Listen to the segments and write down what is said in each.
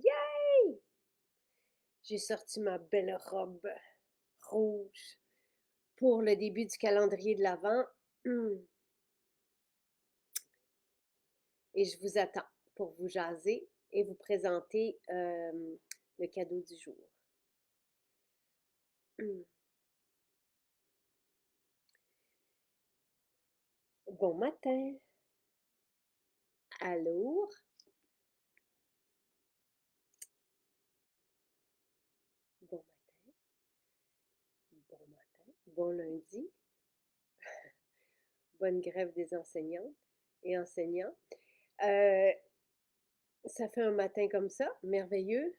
Yeah! J'ai sorti ma belle robe rouge pour le début du calendrier de l'Avent. Et je vous attends pour vous jaser et vous présenter le cadeau du jour. Bon matin. Allô? Bon matin. Bon matin. Bon lundi. Bonne grève des enseignantes et enseignants. Euh, Ça fait un matin comme ça, merveilleux,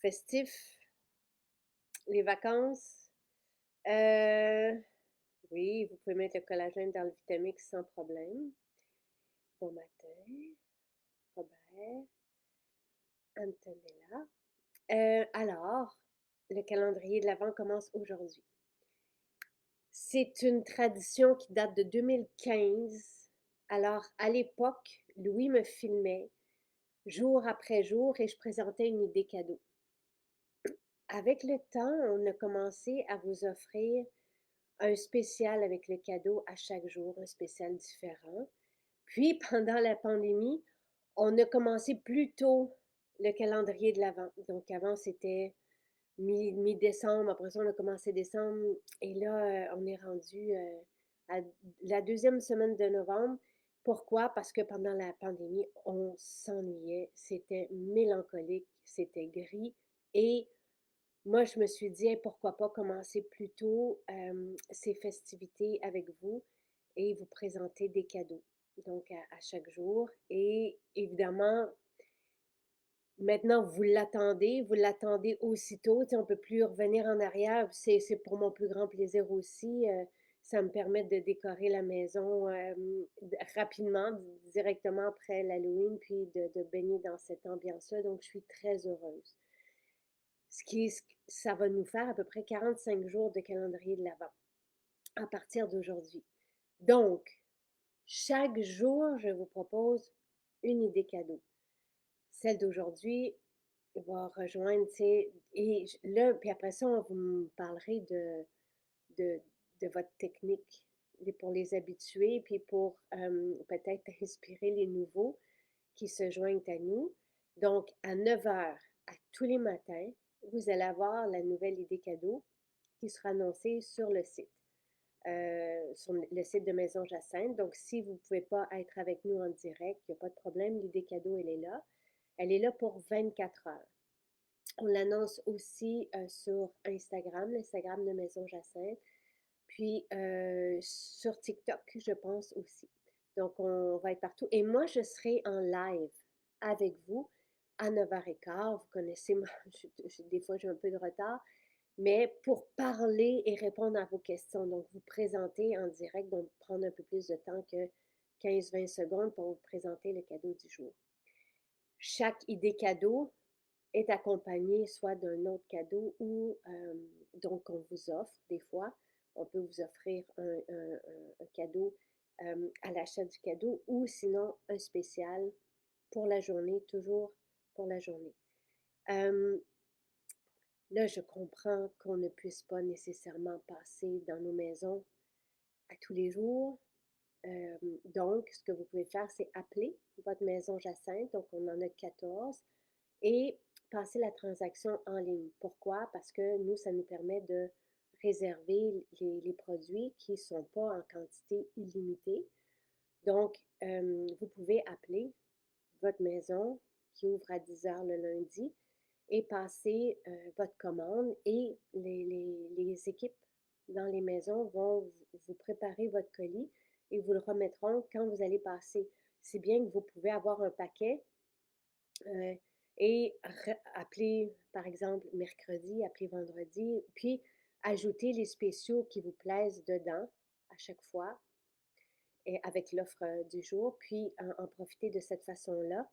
festif, les vacances. Euh, oui, vous pouvez mettre le collagène dans le Vitamix sans problème. Bon matin, Robert, Antonella. Alors, le calendrier de l'Avent commence aujourd'hui. C'est une tradition qui date de 2015. Alors, à l'époque, Louis me filmait jour après jour et je présentais une idée cadeau. Avec le temps, on a commencé à vous offrir un spécial avec le cadeau à chaque jour, un spécial différent. Puis, pendant la pandémie, on a commencé plus tôt le calendrier de l'Avent. Donc, avant, c'était mi-décembre. Après ça, on a commencé décembre. Et là, on est rendu à la deuxième semaine de novembre. Pourquoi? Parce que pendant la pandémie, on s'ennuyait. C'était mélancolique, c'était gris. Et moi, je me suis dit, hey, pourquoi pas commencer plus tôt ces festivités avec vous et vous présenter des cadeaux, donc à chaque jour. Et évidemment, maintenant, vous l'attendez aussitôt. Tu sais, on ne peut plus revenir en arrière. C'est pour mon plus grand plaisir aussi. Ça me permet de décorer la maison rapidement, directement après l'Halloween, puis de baigner dans cette ambiance-là. Donc, je suis très heureuse. Ça va nous faire à peu près 45 jours de calendrier de l'Avent à partir d'aujourd'hui. Donc, chaque jour, je vous propose une idée cadeau. Celle d'aujourd'hui va rejoindre, tu sais, et là, puis après ça, vous me parlerez de, de votre technique pour les habitués, puis pour peut-être inspirer les nouveaux qui se joignent à nous. Donc, à 9 heures, à tous les matins, vous allez avoir la nouvelle idée cadeau qui sera annoncée sur le site. Sur le site de Maison Jacinthe. Donc, si vous ne pouvez pas être avec nous en direct, il n'y a pas de problème. L'idée cadeau, elle est là. Elle est là pour 24 heures. On l'annonce aussi sur Instagram, l'Instagram de Maison Jacinthe, puis sur TikTok, je pense aussi. Donc, on va être partout. Et moi, je serai en live avec vous à 9h15. Vous connaissez, des fois, j'ai un peu de retard, mais pour parler et répondre à vos questions. Donc, vous présenter en direct, donc prendre un peu plus de temps que 15-20 secondes pour vous présenter le cadeau du jour. Chaque idée cadeau est accompagnée soit d'un autre cadeau ou donc on vous offre des fois. On peut vous offrir un cadeau à l'achat du cadeau ou sinon un spécial pour la journée, toujours pour la journée. Là, je comprends qu'on ne puisse pas nécessairement passer dans nos maisons à tous les jours. Donc, ce que vous pouvez faire, c'est appeler votre maison Jacinthe, donc on en a 14, et passer la transaction en ligne. Pourquoi? Parce que nous, ça nous permet de réserver les produits qui ne sont pas en quantité illimitée. Donc, vous pouvez appeler votre maison qui ouvre à 10 heures le lundi et passer votre commande et les équipes dans les maisons vont vous préparer votre colis et vous le remettront quand vous allez passer. C'est bien que vous pouvez avoir un paquet euh, et appeler, par exemple, mercredi, appeler vendredi, puis ajouter les spéciaux qui vous plaisent dedans à chaque fois et avec l'offre du jour, puis en profiter de cette façon-là.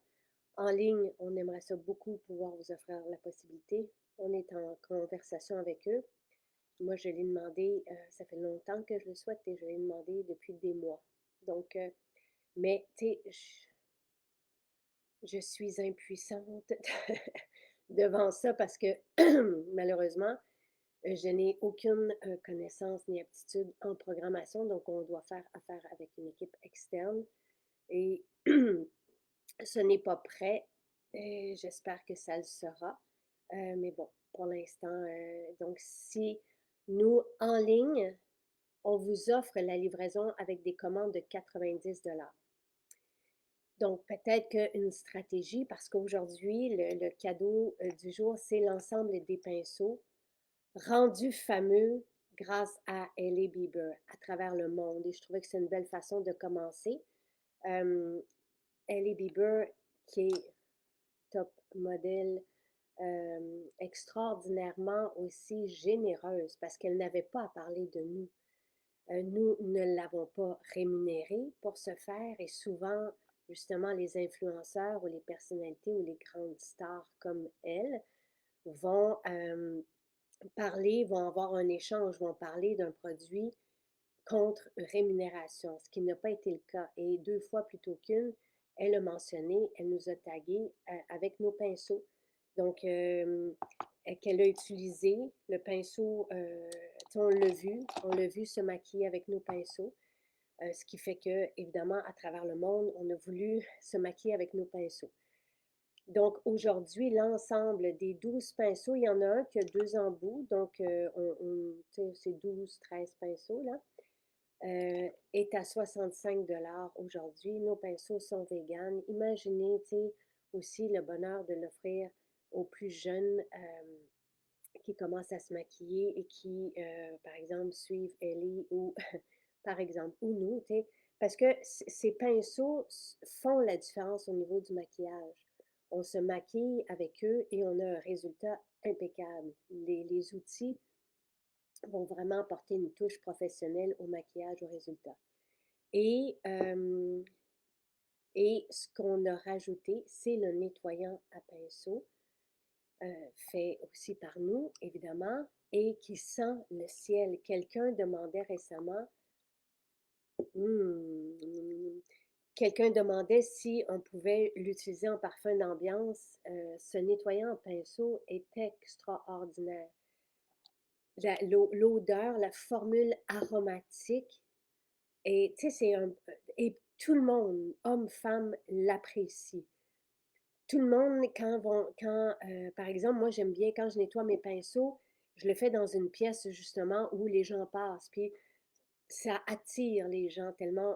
En ligne, on aimerait ça beaucoup pouvoir vous offrir la possibilité. On est en conversation avec eux. Moi, je l'ai demandé, ça fait longtemps que je le souhaite et je l'ai demandé depuis des mois. Donc, mais tu sais, je suis impuissante devant ça parce que malheureusement, je n'ai aucune connaissance ni aptitude en programmation, donc on doit faire affaire avec une équipe externe et ce n'est pas prêt. Et j'espère que ça le sera. Mais bon, pour l'instant, donc si nous, en ligne, on vous offre la livraison avec des commandes de 90 $. Donc, peut-être qu'une stratégie, parce qu'aujourd'hui, le cadeau du jour, c'est l'ensemble des pinceaux rendus fameux grâce à Hailey Bieber à travers le monde. Et je trouvais que c'est une belle façon de commencer. Euh, Hailey Bieber, qui est top modèle, extraordinairement aussi généreuse, parce qu'elle n'avait pas à parler de nous. Nous ne l'avons pas rémunérée pour ce faire et souvent, justement, les influenceurs ou les personnalités ou les grandes stars comme elle vont parler, vont avoir un échange, vont parler d'un produit contre rémunération, ce qui n'a pas été le cas. Et 2 fois plutôt qu'une, elle a mentionné, elle nous a tagués avec nos pinceaux. Donc, qu'elle a utilisé le pinceau, on l'a vu se maquiller avec nos pinceaux, ce qui fait que, évidemment, à travers le monde, on a voulu se maquiller avec nos pinceaux. Donc, aujourd'hui, l'ensemble des 12 pinceaux, il y en a un qui a 2 embouts, donc c'est 12, 13 pinceaux, là, est à 65 $ aujourd'hui. Nos pinceaux sont véganes. Imaginez, tu sais, aussi le bonheur de l'offrir aux plus jeunes qui commencent à se maquiller et qui, par exemple, suivent Ellie ou, par exemple, ou nous, tu sais, parce que ces pinceaux font la différence au niveau du maquillage. On se maquille avec eux et on a un résultat impeccable. Les outils vont vraiment apporter une touche professionnelle au maquillage, au résultat. Et, euh, et ce qu'on a rajouté, c'est le nettoyant à pinceau, fait aussi par nous, évidemment, et qui sent le ciel. Quelqu'un demandait récemment, hmm, quelqu'un demandait si on pouvait l'utiliser en parfum d'ambiance. Ce nettoyant en pinceau est extraordinaire. L'odeur, la formule aromatique, et tu sais, et tout le monde, homme, femme, l'apprécie. Tout le monde, par exemple, moi j'aime bien quand je nettoie mes pinceaux, je le fais dans une pièce justement où les gens passent. Puis ça attire les gens tellement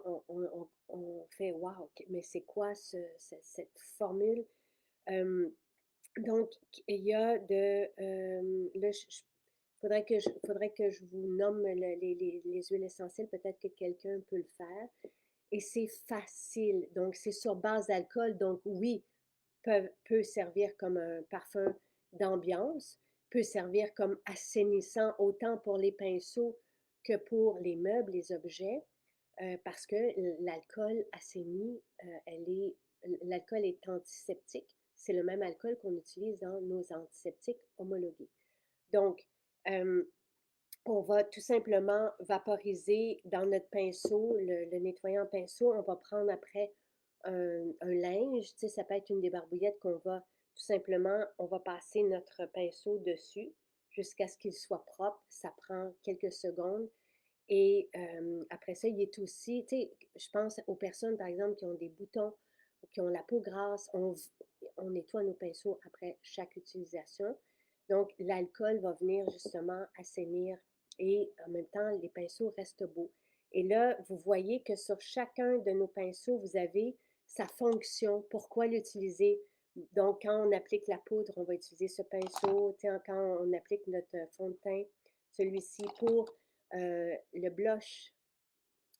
on fait wow, mais c'est quoi cette formule? Euh, donc, il y a là, faudrait que je vous nomme les huiles essentielles, peut-être que quelqu'un peut le faire. Et c'est facile, donc c'est sur base d'alcool, donc oui, peut servir comme un parfum d'ambiance, peut servir comme assainissant autant pour les pinceaux que pour les meubles, les objets, parce que l'alcool assainit, l'alcool est antiseptique. C'est le même alcool qu'on utilise dans nos antiseptiques homologués. Donc, euh, on va tout simplement vaporiser dans notre pinceau, le nettoyant pinceau. On va prendre après un linge, tu sais, ça peut être une débarbouillette qu'on va tout simplement, on va passer notre pinceau dessus jusqu'à ce qu'il soit propre. Ça prend quelques secondes. Et après ça, il est aussi, tu sais, je pense aux personnes, par exemple, qui ont des boutons ou qui ont la peau grasse. On nettoie nos pinceaux après chaque utilisation. Donc, l'alcool va venir justement assainir et en même temps, les pinceaux restent beaux. Et là, vous voyez que sur chacun de nos pinceaux, vous avez sa fonction, pourquoi l'utiliser. Donc, quand on applique la poudre, on va utiliser ce pinceau. Quand on applique notre fond de teint, celui-ci pour le blush,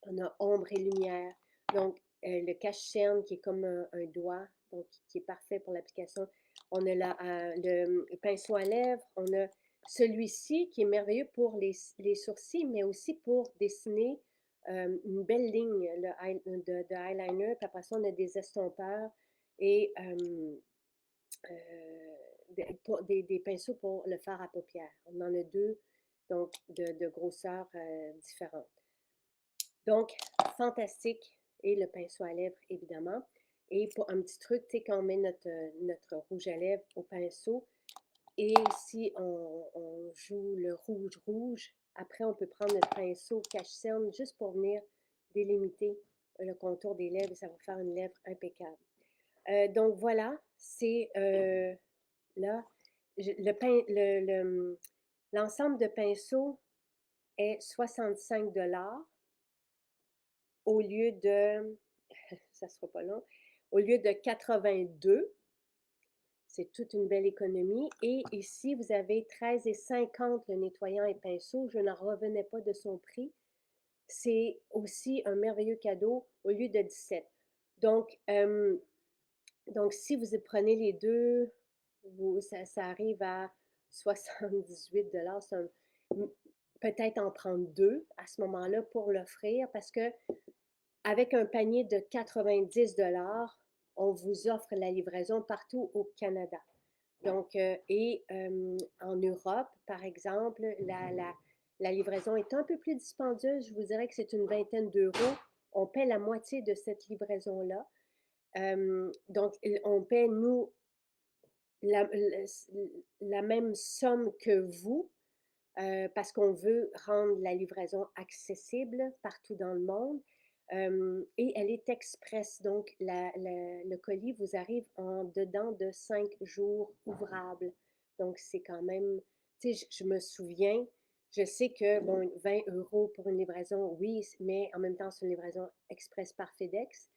on a ombre et lumière. Donc, le cache-cerne qui est comme un doigt, donc qui est parfait pour l'application. On a le pinceau à lèvres. On a celui-ci qui est merveilleux pour les sourcils, mais aussi pour dessiner une belle ligne de eyeliner. Puis après ça, on a des estompeurs et des pinceaux pour le fard à paupières. On en a deux, donc de grosseurs différentes. Donc, fantastique. Et le pinceau à lèvres, évidemment. Et pour un petit truc, tu sais, quand on met notre rouge à lèvres au pinceau, et si on joue le rouge-rouge, après, on peut prendre notre pinceau cache-cerne juste pour venir délimiter le contour des lèvres et ça va faire une lèvre impeccable. Donc voilà, c'est là, l'ensemble de pinceaux est 65 au lieu de, ça sera pas long, au lieu de 82. C'est toute une belle économie. Et ici, vous avez 13,50 le nettoyant et pinceau. Je n'en revenais pas de son prix. C'est aussi un merveilleux cadeau au lieu de 17. Donc, si vous prenez les deux, ça arrive à 78 peut-être en prendre deux à ce moment-là pour l'offrir parce que avec un panier de 90 on vous offre la livraison partout au Canada. Donc, en Europe, par exemple, la livraison est un peu plus dispendieuse. Je vous dirais que c'est une vingtaine d'euros. On paie la moitié de cette livraison-là. Donc, on paie, nous, la, la même somme que vous parce qu'on veut rendre la livraison accessible partout dans le monde. Et elle est express, donc le colis vous arrive en dedans de 5 jours ouvrables. Donc c'est quand même, tu sais, je me souviens, je sais que, bon, 20 euros pour une livraison, oui, mais en même temps, c'est une livraison express par FedEx.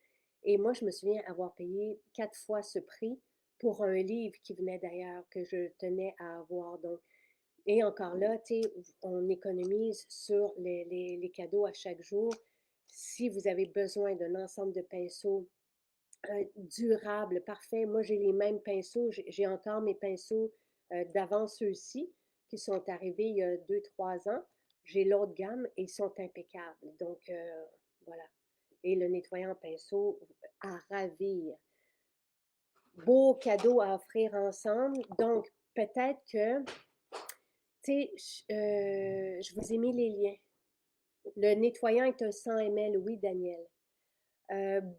Et moi, je me souviens avoir payé 4 fois ce prix pour un livre qui venait d'ailleurs, que je tenais à avoir. Donc, et encore là, tu sais, on économise sur les cadeaux à chaque jour. Si vous avez besoin d'un ensemble de pinceaux durables, parfait, moi j'ai les mêmes pinceaux, j'ai encore mes pinceaux d'avant ceux-ci qui sont arrivés il y a 2, 3 ans. J'ai l'autre gamme et ils sont impeccables. Donc voilà. Et le nettoyant pinceau à ravir. Beau cadeau à offrir ensemble. Donc peut-être que tu sais, je vous ai mis les liens. Le nettoyant est un 100 ml, oui, Daniel.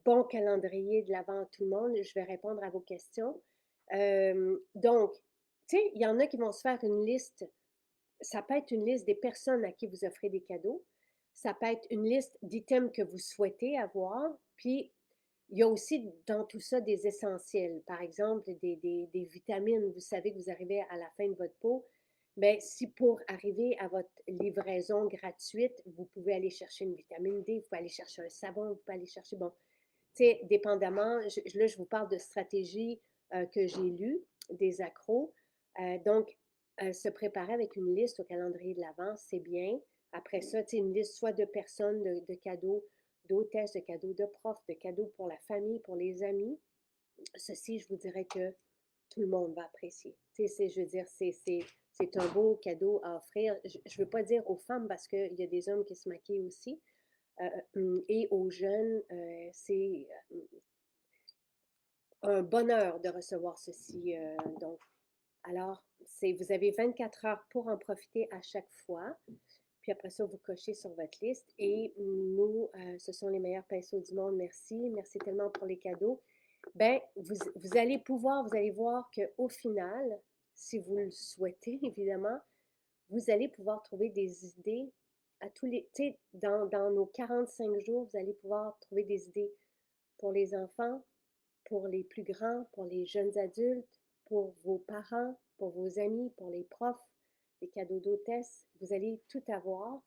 Bon calendrier de l'Avent à tout le monde. Je vais répondre à vos questions. Donc, tu sais, il y en a qui vont se faire une liste. Ça peut être une liste des personnes à qui vous offrez des cadeaux. Ça peut être une liste d'items que vous souhaitez avoir. Puis, il y a aussi dans tout ça des essentiels. Par exemple, des vitamines. Vous savez que vous arrivez à la fin de votre pot. Bien, si pour arriver à votre livraison gratuite, vous pouvez aller chercher une vitamine D, vous pouvez aller chercher un savon, vous pouvez aller chercher, bon, tu sais, dépendamment, là, je vous parle de stratégies que j'ai lues, des accros. Donc, se préparer avec une liste au calendrier de l'Avent, c'est bien. Après ça, tu sais, une liste soit de personnes, de cadeaux, d'hôtesses, de cadeaux de profs, de cadeaux pour la famille, pour les amis. Ceci, je vous dirais que tout le monde va apprécier. Tu sais, je veux dire, c'est un beau cadeau à offrir. Je ne veux pas dire aux femmes parce qu'il y a des hommes qui se maquillent aussi. Et aux jeunes, c'est un bonheur de recevoir ceci. Donc, alors, vous avez 24 heures pour en profiter à chaque fois. Puis après ça, vous cochez sur votre liste. Et nous, ce sont les meilleurs pinceaux du monde. Merci. Merci tellement pour les cadeaux. Ben, vous allez pouvoir, vous allez voir qu'au final, si vous le souhaitez, évidemment, vous allez pouvoir trouver des idées à tous les, tu sais, dans nos 45 jours, vous allez pouvoir trouver des idées pour les enfants, pour les plus grands, pour les jeunes adultes, pour vos parents, pour vos amis, pour les profs, les cadeaux d'hôtesse. Vous allez tout avoir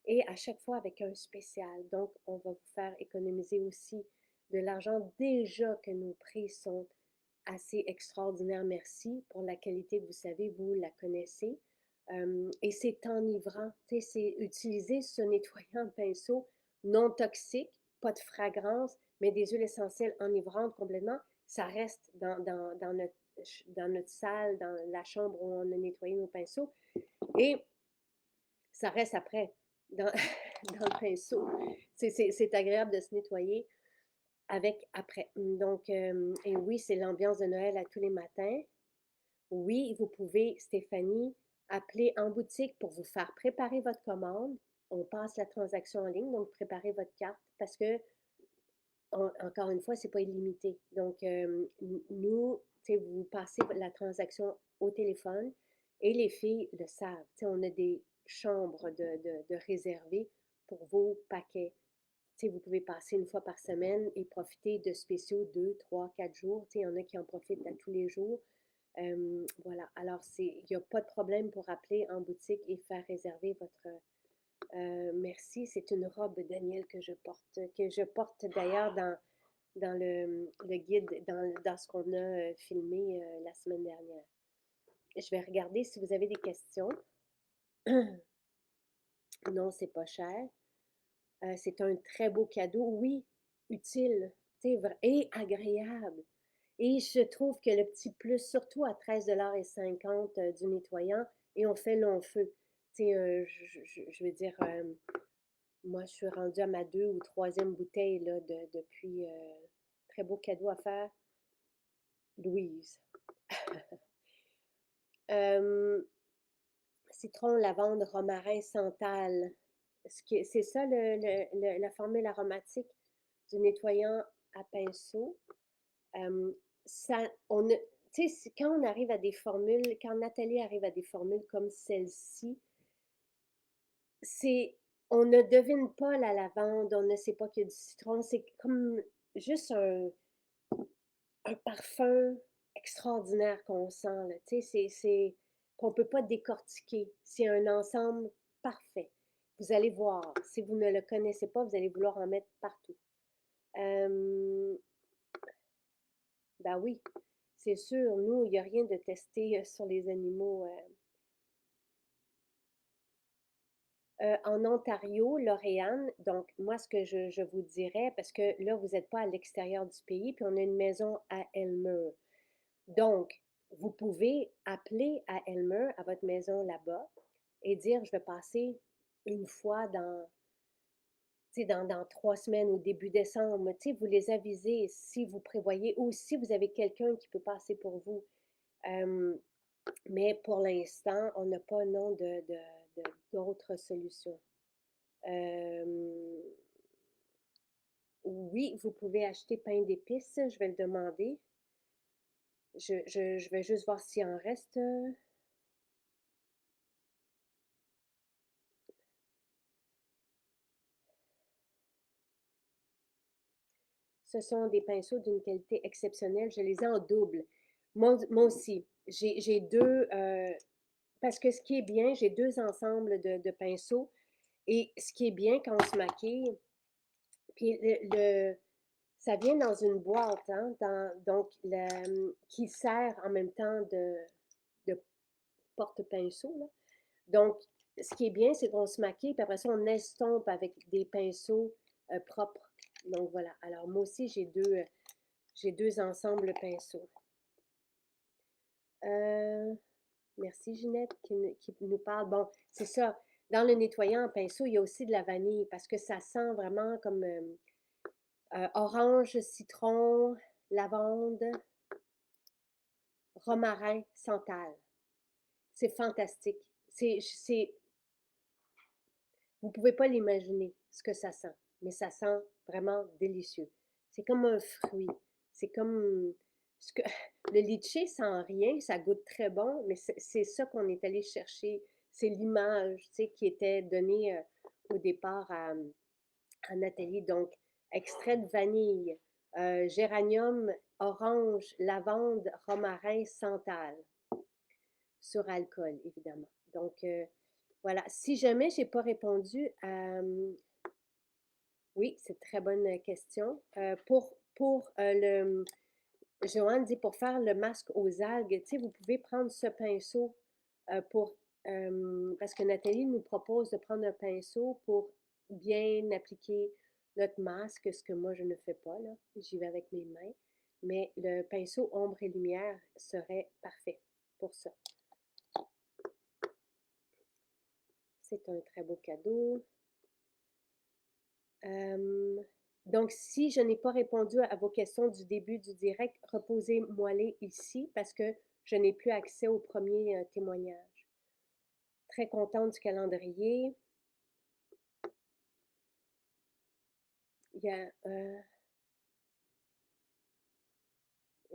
et à chaque fois avec un spécial. Donc, on va vous faire économiser aussi de l'argent déjà que nos prix sont assez extraordinaires. Merci pour la qualité, vous savez, vous la connaissez. Et c'est enivrant. C'est utiliser ce nettoyant pinceau non toxique, pas de fragrance, mais des huiles essentielles enivrantes complètement. Ça reste dans notre salle, dans la chambre où on a nettoyé nos pinceaux. Et ça reste après dans, dans le pinceau. C'est agréable de se nettoyer avec après. Donc, et oui, c'est l'ambiance de Noël à tous les matins. Oui, vous pouvez, Stéphanie, appeler en boutique pour vous faire préparer votre commande. On passe la transaction en ligne, donc préparez votre carte parce que encore une fois, c'est pas illimité. Donc, nous, tu sais, vous passez la transaction au téléphone et les filles le savent. Tu sais, on a des chambres de réservées pour vos paquets. Tu sais, vous pouvez passer une fois par semaine et profiter de spéciaux 2, 3, 4 jours. Tu sais, il y en a qui en profitent à tous les jours. Voilà. Alors, il n'y a pas de problème pour appeler en boutique et faire réserver votre. Merci. C'est une robe, Daniel, que je porte d'ailleurs dans le guide, dans ce qu'on a filmé la semaine dernière. Je vais regarder si vous avez des questions. Non, c'est pas cher. C'est un très beau cadeau. Oui, utile, et agréable. Et je trouve que le petit plus, surtout à 13,50 $ du nettoyant, et on fait long feu. Je veux dire, moi, je suis rendue à ma 2e ou 3e bouteille là, depuis. Très beau cadeau à faire. Louise. Citron, lavande, romarin, santal. C'est ça la formule aromatique du nettoyant à pinceau. Ça, quand on arrive à des formules, quand Nathalie arrive à des formules comme celle-ci, c'est, on ne devine pas la lavande, on ne sait pas qu'il y a du citron, c'est comme juste un parfum extraordinaire qu'on sent, là. Tu sais, c'est qu'on ne peut pas décortiquer. C'est un ensemble parfait. Vous allez voir, si vous ne le connaissez pas, vous allez vouloir en mettre partout. Ben oui, c'est sûr, nous, il n'y a rien de testé sur les animaux. En Ontario, Lauriane, donc moi, ce que je vous dirais, parce que là, vous n'êtes pas à l'extérieur du pays, puis on a une maison à Elmer. Donc, vous pouvez appeler à Elmer, à votre maison là-bas, et dire, je vais passer une fois dans 3 semaines au début décembre. Vous les avisez si vous prévoyez ou si vous avez quelqu'un qui peut passer pour vous. Mais pour l'instant, on n'a pas non d'autres solutions. Oui, vous pouvez acheter pain d'épices, je vais le demander. Je vais juste voir s'il en reste. Ce sont des pinceaux d'une qualité exceptionnelle. Je les ai en double. Moi aussi, j'ai deux, parce que ce qui est bien, j'ai deux ensembles de pinceaux. Et ce qui est bien quand on se maquille, puis ça vient dans une boîte, hein, donc qui sert en même temps de porte-pinceau, là. Donc, ce qui est bien, c'est qu'on se maquille, puis après ça, on estompe avec des pinceaux propres. Donc, voilà. Alors, moi aussi, j'ai deux ensembles pinceaux. Merci, Ginette, qui nous parle. Bon, c'est ça. Dans le nettoyant en pinceau, il y a aussi de la vanille parce que ça sent vraiment comme orange, citron, lavande, romarin, santal. C'est fantastique. Vous ne pouvez pas l'imaginer, ce que ça sent, mais ça sent vraiment délicieux. C'est comme un fruit. C'est comme ce que le litchi sent rien, ça goûte très bon, mais c'est ça qu'on est allé chercher. C'est l'image, tu sais, qui était donnée au départ à Nathalie. Donc, extrait de vanille, géranium, orange, lavande, romarin, santal, sur alcool, évidemment. Donc, voilà. Si jamais je n'ai pas répondu à... Oui, c'est une très bonne question. Pour le... Joanne dit, pour faire le masque aux algues, tu sais, vous pouvez prendre ce pinceau pour... parce que Nathalie nous propose de prendre un pinceau pour bien appliquer notre masque, ce que moi, je ne fais pas, là. J'y vais avec mes mains. Mais le pinceau ombre et lumière serait parfait pour ça. C'est un très beau cadeau. Donc, si je n'ai pas répondu à vos questions du début du direct, reposez-moi-les ici parce que je n'ai plus accès au premier témoignage. Très contente du calendrier. Il y a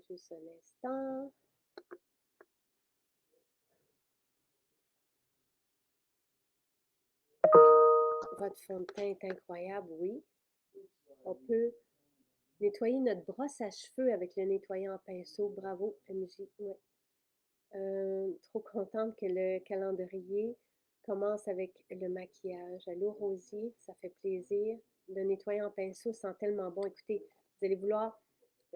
juste un instant. Votre fond de teint est incroyable, oui. On peut nettoyer notre brosse à cheveux avec le nettoyant pinceau. Bravo, MJ. Ouais. Trop contente que le calendrier commence avec le maquillage. Allô, Rosie, ça fait plaisir. Le nettoyant pinceau sent tellement bon. Écoutez, vous allez vouloir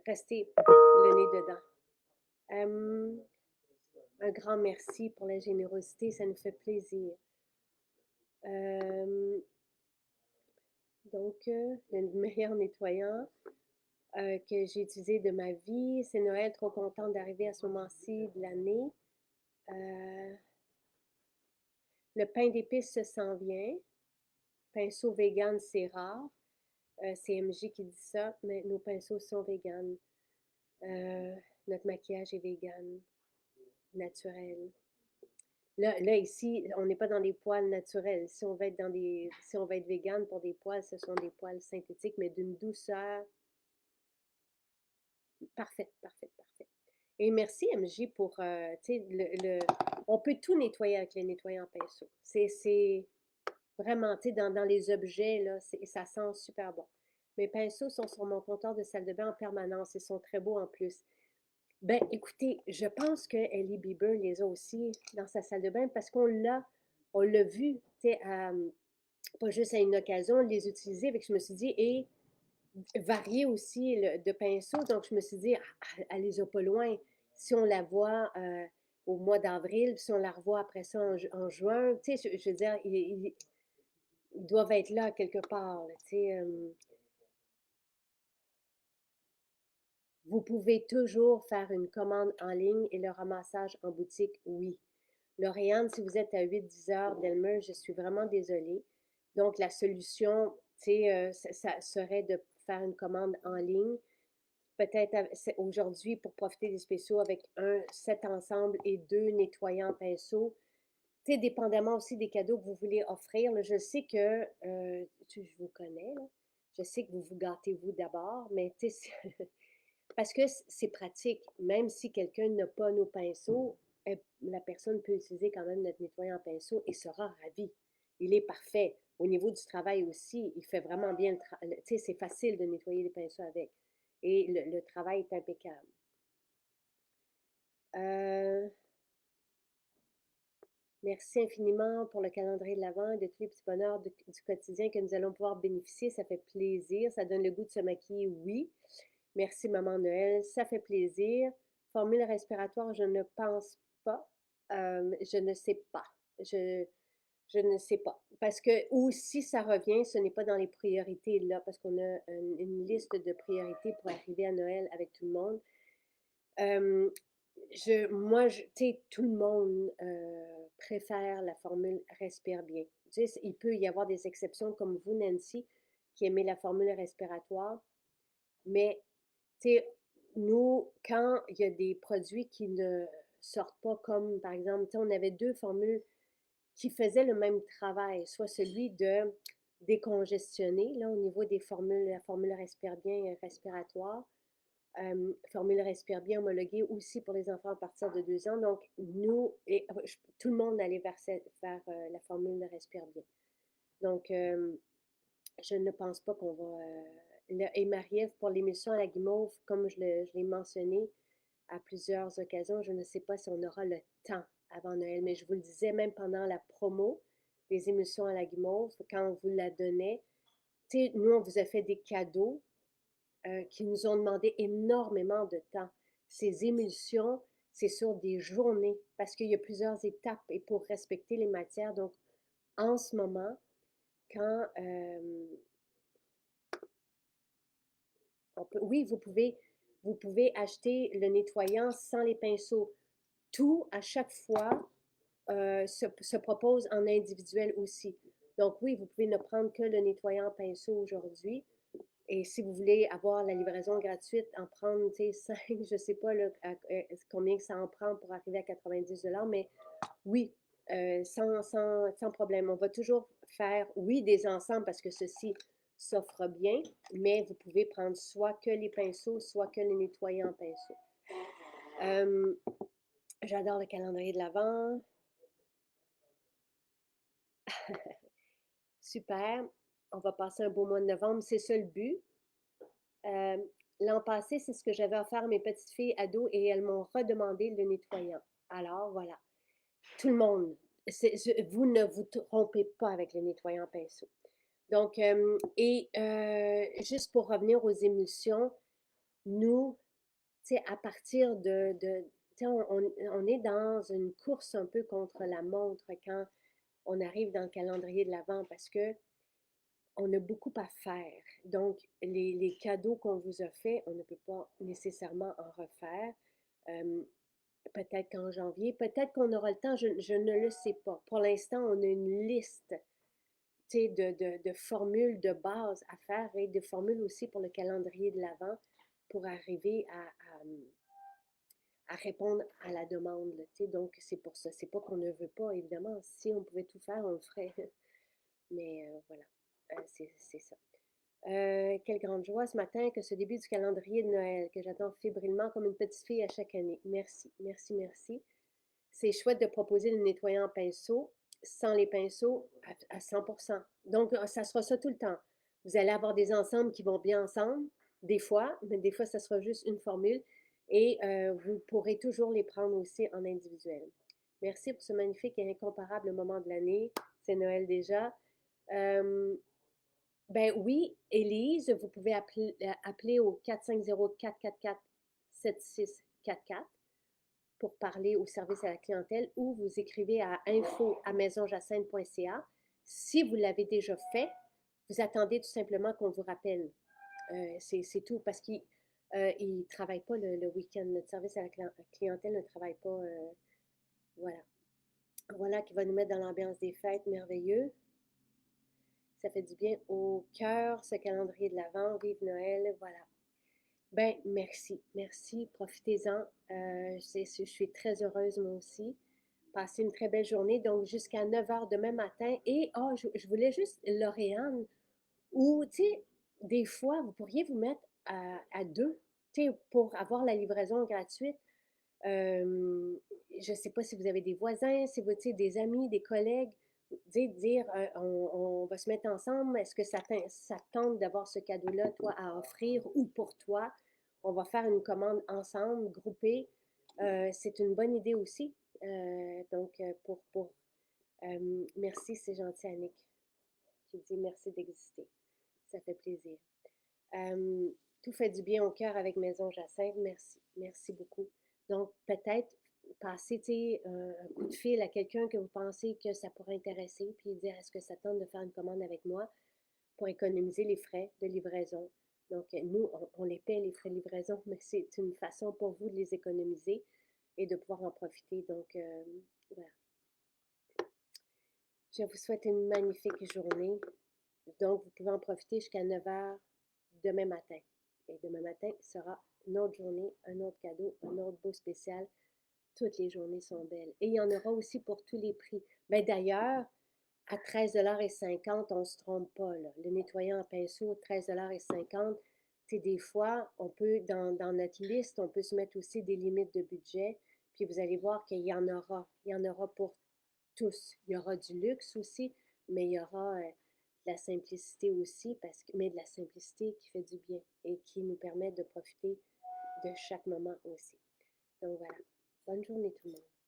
rester le nez dedans. Un grand merci pour la générosité, ça nous fait plaisir. Donc, le meilleur nettoyant que j'ai utilisé de ma vie, c'est Noël, trop contente d'arriver à ce moment-ci de l'année. Le pain d'épices se sent bien. Pinceau vegan, c'est rare. C'est MJ qui dit ça, mais nos pinceaux sont vegan. Notre maquillage est vegan, naturel. Là, ici, on n'est pas dans des poils naturels. Si on va être si on va être vegan pour des poils, ce sont des poils synthétiques, mais d'une douceur parfaite, parfaite, parfaite. Et merci, MJ, pour, tu sais, on peut tout nettoyer avec les nettoyants pinceau. C'est vraiment, tu sais, dans les objets, là, ça sent super bon. Mes pinceaux sont sur mon comptoir de salle de bain en permanence. Ils sont très beaux en plus. Ben, écoutez, je pense que Ellie Bieber les a aussi dans sa salle de bain parce on l'a vu, tu sais, pas juste à une occasion, les utiliser. Avec, je me suis dit, et varier aussi de pinceaux. Donc, je me suis dit, elle les a pas loin. Si on la voit au mois d'avril, si on la revoit après ça en juin, tu sais, je veux dire, ils doivent être là quelque part, là, tu sais. Vous pouvez toujours faire une commande en ligne et le ramassage en boutique, oui. Lauriane, si vous êtes à 8-10 heures d'Elmer, je suis vraiment désolée. Donc, la solution, tu sais, ça serait de faire une commande en ligne. Peut-être aujourd'hui pour profiter des spéciaux avec un set ensemble et 2 nettoyants pinceaux. Tu sais, dépendamment aussi des cadeaux que vous voulez offrir. Là, je sais que, je vous connais, là. Je sais que vous vous gâtez vous d'abord, mais tu sais, parce que c'est pratique. Même si quelqu'un n'a pas nos pinceaux, la personne peut utiliser quand même notre nettoyant en pinceau et sera ravi. Il est parfait. Au niveau du travail aussi, il fait vraiment bien le travail. Tu sais, c'est facile de nettoyer les pinceaux avec. Et le travail est impeccable. Merci infiniment pour le calendrier de l'Avent et de tous les petits bonheurs du quotidien que nous allons pouvoir bénéficier. Ça fait plaisir. Ça donne le goût de se maquiller, oui. Merci, Maman Noël. Ça fait plaisir. Formule respiratoire, je ne pense pas. Je ne sais pas. Je ne sais pas. Parce que, ou si ça revient, ce n'est pas dans les priorités là, parce qu'on a une liste de priorités pour arriver à Noël avec tout le monde. Moi, tu sais, tout le monde préfère la formule respire bien. Tu sais, il peut y avoir des exceptions comme vous, Nancy, qui aimez la formule respiratoire, mais tu sais, nous, quand il y a des produits qui ne sortent pas comme, par exemple, tu sais, on avait 2 formules qui faisaient le même travail, soit celui de décongestionner, là, au niveau des formules, la formule respire bien respiratoire, formule respire bien homologuée aussi pour les enfants à partir de 2 ans. Donc, nous, et tout le monde allait vers la formule respire bien. Donc, je ne pense pas qu'on va. Et Marie-Ève, pour l'émission à la guimauve, comme je l'ai mentionné à plusieurs occasions, je ne sais pas si on aura le temps avant Noël, mais je vous le disais même pendant la promo des émissions à la guimauve, quand on vous la donnait, tu sais, nous, on vous a fait des cadeaux qui nous ont demandé énormément de temps. Ces émulsions, c'est sur des journées parce qu'il y a plusieurs étapes et pour respecter les matières. Donc, en ce moment, quand oui, vous pouvez acheter le nettoyant sans les pinceaux. Tout, à chaque fois, se propose en individuel aussi. Donc oui, vous pouvez ne prendre que le nettoyant pinceau aujourd'hui. Et si vous voulez avoir la livraison gratuite, en prendre 5, je ne sais pas là, combien ça en prend pour arriver à 90 mais oui, sans problème. On va toujours faire, oui, des ensembles parce que ceci s'offre bien, mais vous pouvez prendre soit que les pinceaux, soit que les nettoyants pinceaux. J'adore le calendrier de l'Avent. Super. On va passer un beau mois de novembre. C'est ça le but. Euh, L'an passé, c'est ce que j'avais offert à mes petites filles ados et elles m'ont redemandé le nettoyant. Alors, voilà. Tout le monde, vous ne vous trompez pas avec le nettoyant pinceau. Donc, juste pour revenir aux émulsions, nous, tu sais, à partir tu sais, on est dans une course un peu contre la montre quand on arrive dans le calendrier de l'Avent parce que on a beaucoup à faire. Donc, les cadeaux qu'on vous a faits, on ne peut pas nécessairement en refaire. Euh, Peut-être qu'en janvier, peut-être qu'on aura le temps, je ne le sais pas. Pour l'instant, on a une liste de formules de base à faire et de formules aussi pour le calendrier de l'Avent pour arriver à répondre à la demande. Donc, c'est pour ça. C'est pas qu'on ne veut pas, évidemment. Si on pouvait tout faire, on le ferait. Mais voilà, c'est ça. Quelle grande joie ce matin que ce début du calendrier de Noël, que j'attends fébrilement comme une petite fille à chaque année. Merci, merci, merci. C'est chouette de proposer le nettoyant en pinceau sans les pinceaux à 100%. Donc, ça sera ça tout le temps. Vous allez avoir des ensembles qui vont bien ensemble, des fois, mais des fois, ça sera juste une formule. Et vous pourrez toujours les prendre aussi en individuel. Merci pour ce magnifique et incomparable moment de l'année. C'est Noël déjà. Euh, ben oui, Élise, vous pouvez appeler au 450-444-7644 pour parler au service à la clientèle ou vous écrivez à info@maisonjacinthe.ca. Si vous l'avez déjà fait, vous attendez tout simplement qu'on vous rappelle. C'est tout parce qu'il ne travaille pas le week-end. Notre service à la clientèle ne travaille pas. Voilà. Voilà qui va nous mettre dans l'ambiance des fêtes merveilleux. Ça fait du bien au cœur, ce calendrier de l'Avent. Vive Noël, voilà. Ben, merci, merci, profitez-en. Je suis très heureuse, moi aussi. Passez une très belle journée, donc jusqu'à 9 heures demain matin. Et, je voulais juste, Lauriane, ou, tu sais, des fois, vous pourriez vous mettre à deux, tu sais, pour avoir la livraison gratuite. Je ne sais pas si vous avez des voisins, si vous, tu sais, des amis, des collègues, dire on va se mettre ensemble, est-ce que ça tente d'avoir ce cadeau-là, toi, à offrir ou pour toi? On va faire une commande ensemble, groupée. C'est une bonne idée aussi. Donc, merci, c'est gentil, Annick, qui dit merci d'exister. Ça fait plaisir. Euh, Tout fait du bien au cœur avec Maison Jacinthe. Merci. Merci beaucoup. Donc, peut-être passer un coup de fil à quelqu'un que vous pensez que ça pourrait intéresser, puis dire est-ce que ça tente de faire une commande avec moi pour économiser les frais de livraison. Donc, nous, on les paie, les frais de livraison, mais c'est une façon pour vous de les économiser et de pouvoir en profiter. Donc, voilà. Je vous souhaite une magnifique journée. Donc, vous pouvez en profiter jusqu'à 9 heures demain matin. Et demain matin sera une autre journée, un autre cadeau, un autre beau spécial. Toutes les journées sont belles. Et il y en aura aussi pour tous les prix. Mais d'ailleurs, à 13,50 on ne se trompe pas. Là. Le nettoyant en pinceau, 13,50 des fois, on peut, dans notre liste, on peut se mettre aussi des limites de budget. Puis vous allez voir qu'il y en aura. Il y en aura pour tous. Il y aura du luxe aussi, mais il y aura de la simplicité aussi, mais de la simplicité qui fait du bien et qui nous permet de profiter de chaque moment aussi. Donc voilà. Bonne journée tout le monde.